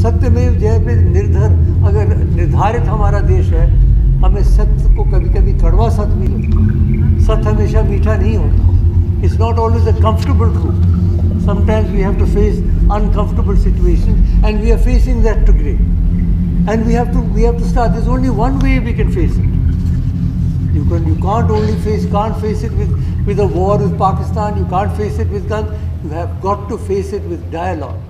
सत्यमेव जयते अगर निर्धारित हमारा देश है, हमें सत्य को कभी कभी कड़वा सत्य भी लगता है। सत्य हमेशा मीठा नहीं होता। It's not always a comfortable truth. Sometimes we have to face uncomfortable situations, and we are facing that today. And we have to start. There's only one way we can face it. You can't face it with a war with Pakistan. You can't face it with guns. You have got to face it with dialogue.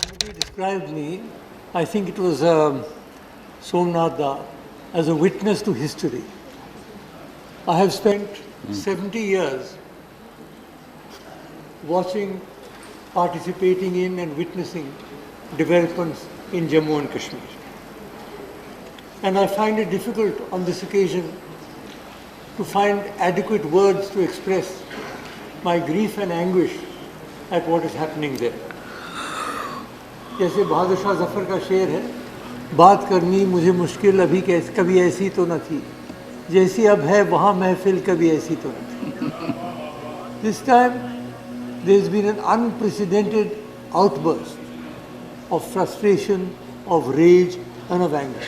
Somebody described me, I think it was Somnath Da, as a witness to history. I have spent 70 years watching, participating in and witnessing developments in Jammu and Kashmir. And I find it difficult on this occasion to find adequate words to express my grief and anguish at what is happening there. जैसे बहादुर शाह जफर का शेर है, बात करनी मुझे मुश्किल अभी कभी ऐसी तो न थी, जैसी अब है वहाँ महफिल कभी ऐसी तो न थी. This time there has been an unprecedented outburst of frustration, of rage and of anger.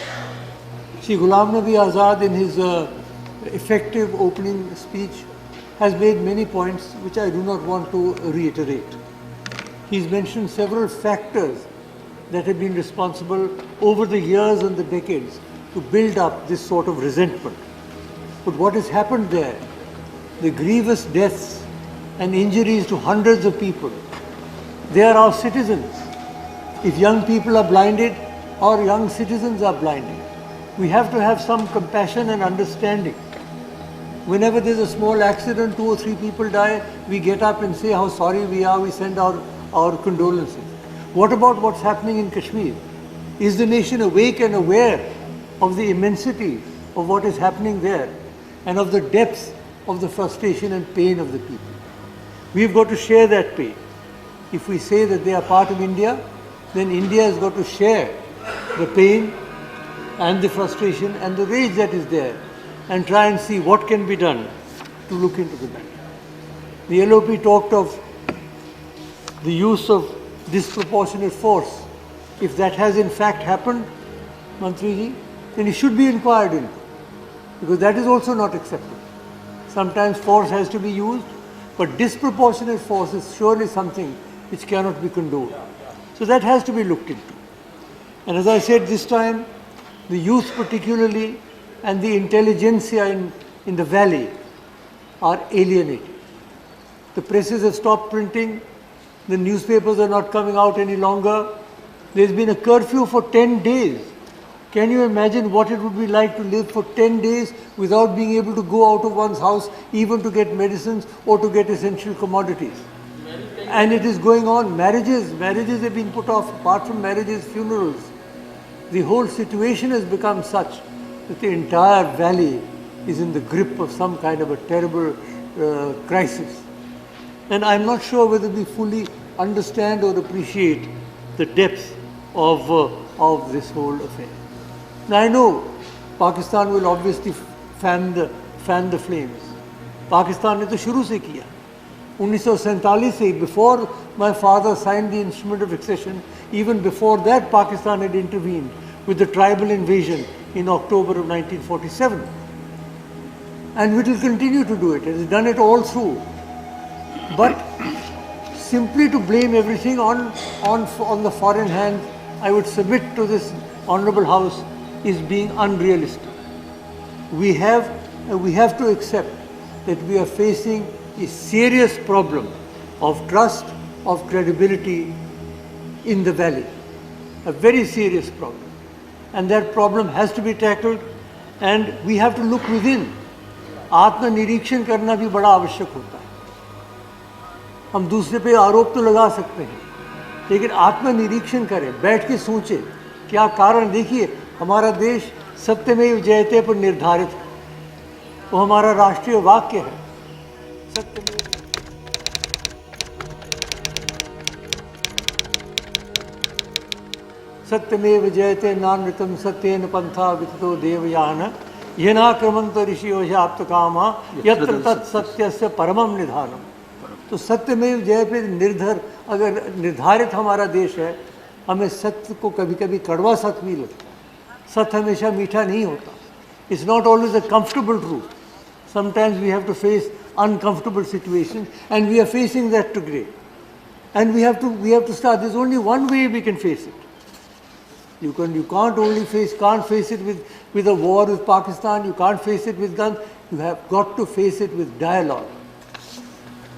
Shri Ghulam Nabi Azad, in his effective opening speech, has made many points which I do not want to reiterate. He's mentioned several factors that have been responsible over the years and the decades to build up this sort of resentment. But what has happened there, the grievous deaths and injuries to hundreds of people, they are our citizens. If young people are blinded, our young citizens are blinded. We have to have some compassion and understanding. Whenever there's a small accident, 2 or 3 people die, we get up and say how sorry we are, we send our condolences. What about what's happening in Kashmir? Is the nation awake and aware of the immensity of what is happening there and of the depths of the frustration and pain of the people? We've got to share that pain. If we say that they are part of India, then India has got to share the pain and the frustration and the rage that is there and try and see what can be done to look into the matter. The LOP talked of the use of disproportionate force. If that has in fact happened, Mantriji, then it should be inquired into, because that is also not acceptable. Sometimes force has to be used, but disproportionate force is surely something which cannot be condoned. So that has to be looked into. And as I said this time, the youth particularly and the intelligentsia in the valley are alienated. The presses have stopped printing. The newspapers are not coming out any longer. There's been a curfew for 10 days. Can you imagine what it would be like to live for 10 days without being able to go out of one's house even to get medicines or to get essential commodities? And it is going on. Marriages have been put off. Apart from marriages, funerals. The whole situation has become such that the entire valley is in the grip of some kind of a terrible crisis. And I'm not sure whether we fully understand or appreciate the depth of this whole affair. Now I know Pakistan will obviously fan the flames. Pakistan ने तो शुरू से किया. 1947 से, before my father signed the instrument of accession, even before that Pakistan had intervened with the tribal invasion in October of 1947. And it will continue to do it. It has done it all through. But simply to blame everything on the foreign hand, I would submit to this Honourable House, is being unrealistic. We have to accept that we are facing a serious problem of trust, of credibility in the valley. A very serious problem. And that problem has to be tackled, and we have to look within. आत्मनिरीक्षण करना भी बड़ा आवश्यक होता है. हम दूसरे पे आरोप तो लगा सकते हैं, लेकिन आत्मनिरीक्षण करें, बैठ के सोचें क्या कारण. देखिए, हमारा देश सत्यमेव जयते पर निर्धारित है. वो हमारा राष्ट्रीय वाक्य है, सत्यमेव जयते नानृतम सत्येन पंथा विततो देवयान येनाक्रमन्त ऋषियो शाप्तकामा यत्र तत्सत्यस्य परमं निधानम। तो सत्यमेव जयते निर्धर, अगर निर्धारित हमारा देश है, हमें सत्य को कभी कभी कड़वा सत्य भी लगता है। सत्य हमेशा मीठा नहीं होता। It's not always a comfortable truth. Sometimes we have to face uncomfortable situations, and we are facing that today. And we have to start. There's only one way we can face it. You can't face it with a war with Pakistan. You can't face it with guns. You have got to face it with dialogue.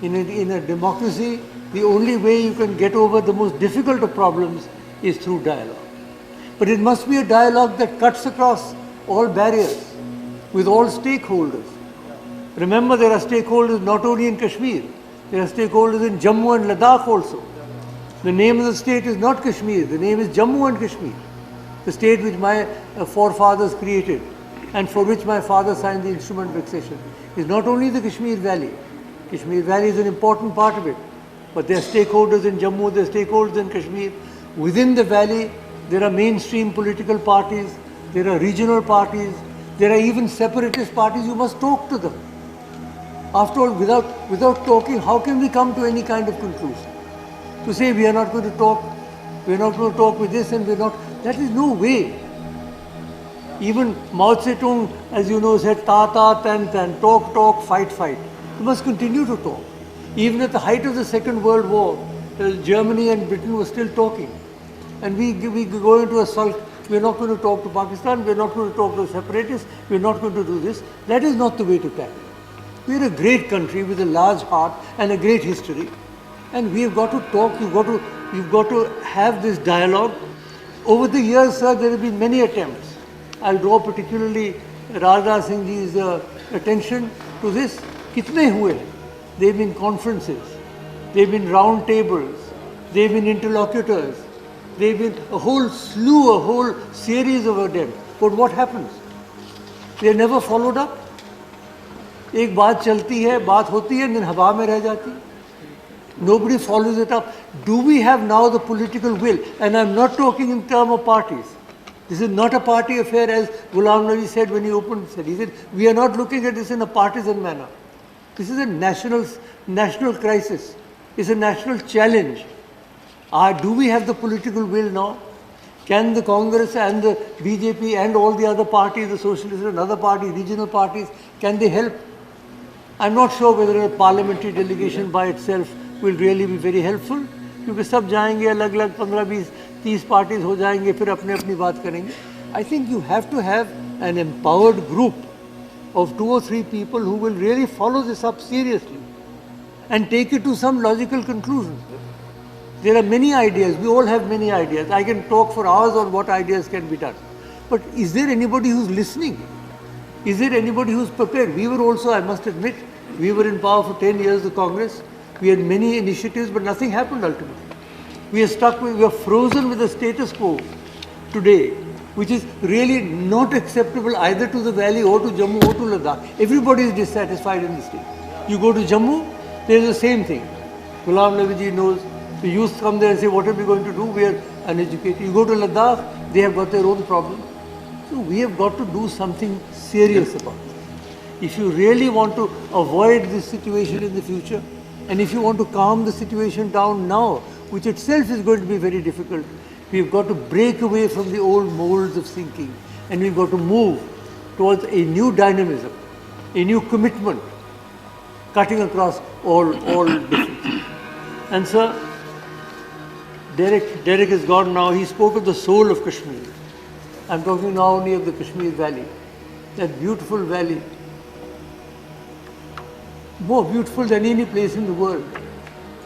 In a democracy, the only way you can get over the most difficult of problems is through dialogue. But it must be a dialogue that cuts across all barriers with all stakeholders. Remember, there are stakeholders not only in Kashmir, there are stakeholders in Jammu and Ladakh also. The name of the state is not Kashmir, the name is Jammu and Kashmir. The state which my forefathers created and for which my father signed the instrument of accession is not only the Kashmir Valley. Kashmir Valley is an important part of it, but there are stakeholders in Jammu, there are stakeholders in Kashmir. Within the valley, there are mainstream political parties, there are regional parties, there are even separatist parties. You must talk to them. After all, without talking, how can we come to any kind of conclusion? To say we are not going to talk with this and we're not, that is no way. Even Mao Zedong, as you know, said, ta, ta, tan, tan, talk, talk, fight, fight. We must continue to talk. Even at the height of the Second World War, Germany and Britain were still talking. And we go into a sulk. We're not going to talk to Pakistan, we're not going to talk to separatists, we're not going to do this. That is not the way to tackle. We're a great country with a large heart and a great history, and we've got to talk. You've got to have this dialogue. Over the years, sir, there have been many attempts. I'll draw particularly Rajnath Singh ji's attention to this. Kitne hue? They've been conferences, they've been round tables, they've been interlocutors, they've been a whole series of attempts. But what happens? They're never followed up. एक बात चलती है, बात होती है, हवा में रह जाती है. Nobody follows it up. Do we have now the political will? And I'm not talking in terms of parties. This is not a party affair, as Ghulam Nabi said when he opened. He said, we are not looking at this in a partisan manner. This is a national crisis. It's a national challenge. Do we have the political will now? Can the Congress and the BJP and all the other parties, the socialists and other parties, regional parties, can they help? I'm not sure whether a parliamentary delegation by itself will really be very helpful, क्योंकि सब जाएंगे अलग-अलग 15-20-30 parties हो जाएंगे, फिर अपनी बात करेंगे. I think you have to have an empowered group of 2 or 3 people who will really follow this up seriously and take it to some logical conclusions. There are many ideas. We all have many ideas. I can talk for hours on what ideas can be done. But is there anybody who's listening? Is there anybody who's prepared? We were also, I must admit, we were in power for 10 years, the Congress. We had many initiatives, but nothing happened ultimately. We are frozen with the status quo today, which is really not acceptable either to the valley or to Jammu or to Ladakh. Everybody is dissatisfied in the state. You go to Jammu, there's the same thing. Ghulam Nabi ji knows. The youth come there and say, what are we going to do? We are uneducated. You go to Ladakh, they have got their own problems. So we have got to do something serious about it. If you really want to avoid this situation in the future, and if you want to calm the situation down now, which itself is going to be very difficult, we've got to break away from the old molds of thinking, and we've got to move towards a new dynamism, a new commitment, cutting across all differences. And sir, Derek is gone now. He spoke of the soul of Kashmir. I'm talking now only of the Kashmir Valley, that beautiful valley, more beautiful than any place in the world.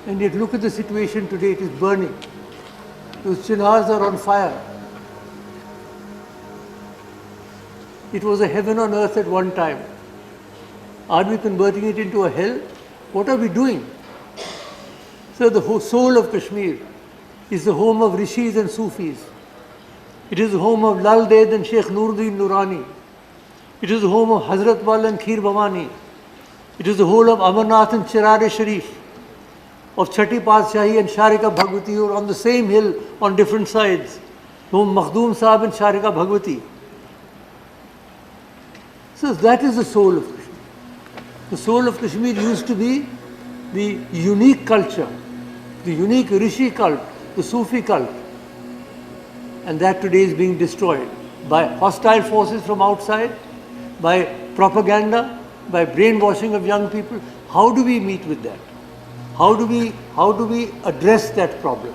And yet look at the situation today, it is burning. Those chinars are on fire. It was a heaven on earth at one time. Are we converting it into a hell? What are we doing? So the whole soul of Kashmir is the home of Rishis and Sufis. It is the home of Lal Ded and Sheikh Nuruddin Nurani. It is the home of Hazrat Wal and Kheer Bhavani. It is the whole of Amarnath and Chirare Sharif, of Chhati Padshahi and Sharika Bhagwati, or on the same hill on different sides, home Makhdoom Sahib and Sharika Bhagwati. So that is the soul of Kashmir. The soul of Kashmir used to be the unique culture, the unique Rishi cult, the Sufi cult. And that today is being destroyed by hostile forces from outside, by propaganda, by brainwashing of young people. How do we meet with that? How do we address that problem?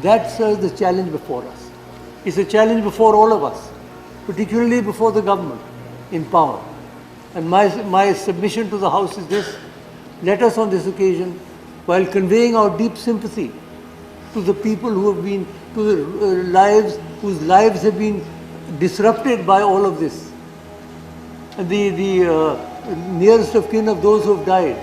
That's the challenge before us. It's a challenge before all of us, particularly before the government in power. And my submission to the House is this: let us on this occasion, while conveying our deep sympathy to the people who have been, to the whose lives have been disrupted by all of this, and the nearest of kin of those who have died,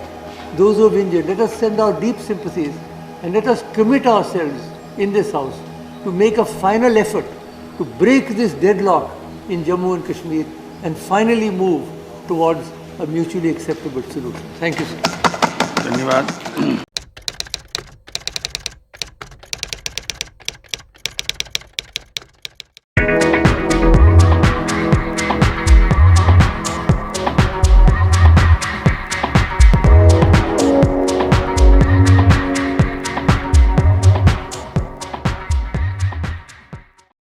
those who have injured, let us send our deep sympathies and let us commit ourselves in this House to make a final effort to break this deadlock in Jammu and Kashmir and finally move towards a mutually acceptable solution. Thank you, sir. धन्यवाद.